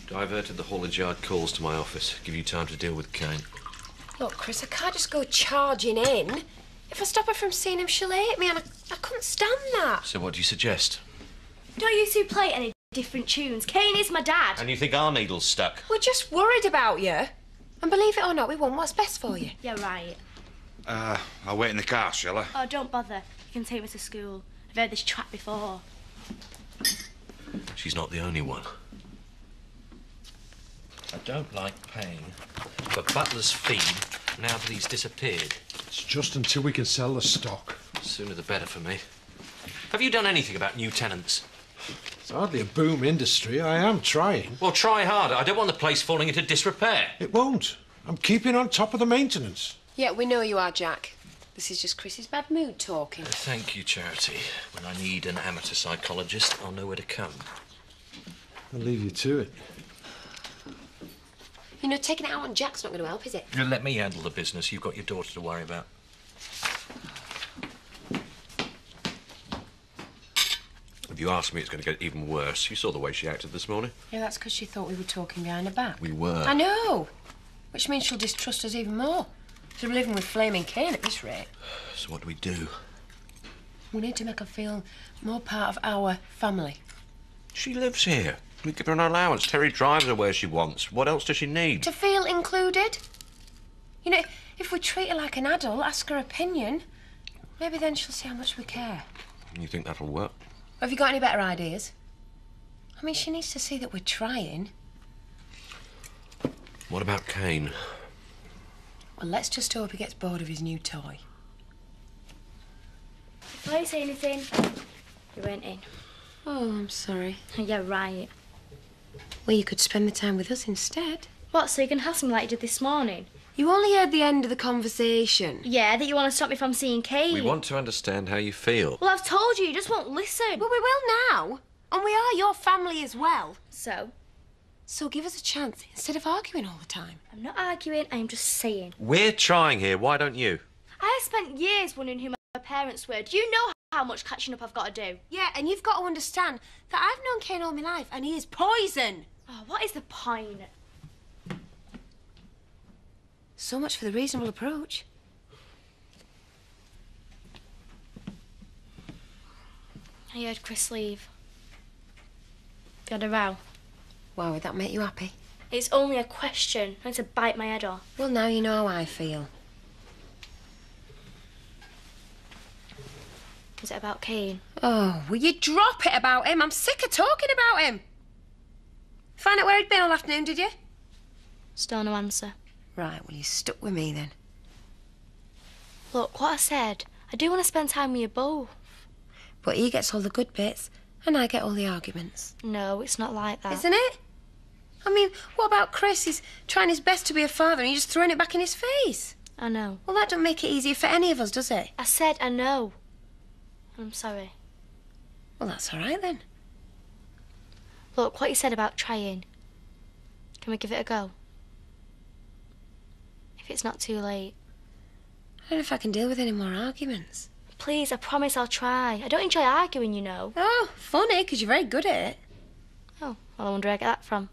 Diverted the haulage yard calls to my office. Give you time to deal with Kane. Look, Chris, I can't just go charging in. If I stop her from seeing him, she'll hate me, and I couldn't stand that. So what do you suggest? Don't you two play any different tunes? Kane is my dad. And you think our needle's stuck? We're just worried about you. And believe it or not, we want what's best for you. Yeah, right. I'll wait in the car, shall I? Oh, don't bother. You can take me to school. I've heard this track before. She's not the only one. I don't like paying for Butler's fee now that he's disappeared. It's just until we can sell the stock. The sooner the better for me. Have you done anything about new tenants? It's hardly a boom industry. I am trying. Well, try harder. I don't want the place falling into disrepair. It won't. I'm keeping on top of the maintenance. Yeah, we know you are, Jack. This is just Chris's bad mood talking. Thank you, Charity. When I need an amateur psychologist, I'll know where to come. I'll leave you to it. You know, taking it out on Jack's not going to help, is it? You let me handle the business. You've got your daughter to worry about. If you ask me, it's going to get even worse. You saw the way she acted this morning. Yeah, that's because she thought we were talking behind her back. We were. I know. Which means she'll distrust us even more. She'll be living with flaming Kane at this rate. So what do we do? We need to make her feel more part of our family. She lives here. We give her an allowance. Terry drives her where she wants. What else does she need? To feel included. You know, if we treat her like an adult, ask her opinion, maybe then she'll see how much we care. You think that'll work? Have you got any better ideas? I mean, she needs to see that we're trying. What about Kane? Well, let's just hope he gets bored of his new toy. Why you say anything? You weren't in. Oh, I'm sorry. Yeah, right. Well, you could spend the time with us instead. What, so you can hassle me like you did this morning? You only heard the end of the conversation. Yeah, that you want to stop me from seeing Kane. We want to understand how you feel. Well, I've told you just won't listen. Well, we will now. And we are your family as well. So? So give us a chance instead of arguing all the time. I'm not arguing, I am just saying. We're trying here. Why don't you? I have spent years wondering who my parents were. Do you know how much catching up I've got to do? Yeah, and you've got to understand that I've known Kane all my life and he is poison. Oh, what is the point? So much for the reasonable approach. I heard Chris leave. You had a row. Why would that make you happy? It's only a question. I need to bite my head off. Well, now you know how I feel. Is it about Kane? Oh, will you drop it about him? I'm sick of talking about him. Find out where he'd been all afternoon, did you? Still no answer. Right, well, you stuck with me then. Look, what I said, I do want to spend time with you both. But he gets all the good bits and I get all the arguments. No, it's not like that. Isn't it? I mean, what about Chris? He's trying his best to be a father and you're just throwing it back in his face. I know. Well, that don't make it easier for any of us, does it? I said I know. I'm sorry. Well, that's all right then. Look, what you said about trying. Can we give it a go? If it's not too late. I don't know if I can deal with any more arguments. Please, I promise I'll try. I don't enjoy arguing, you know. Oh, funny, because you're very good at it. Oh, well, I wonder where I get that from.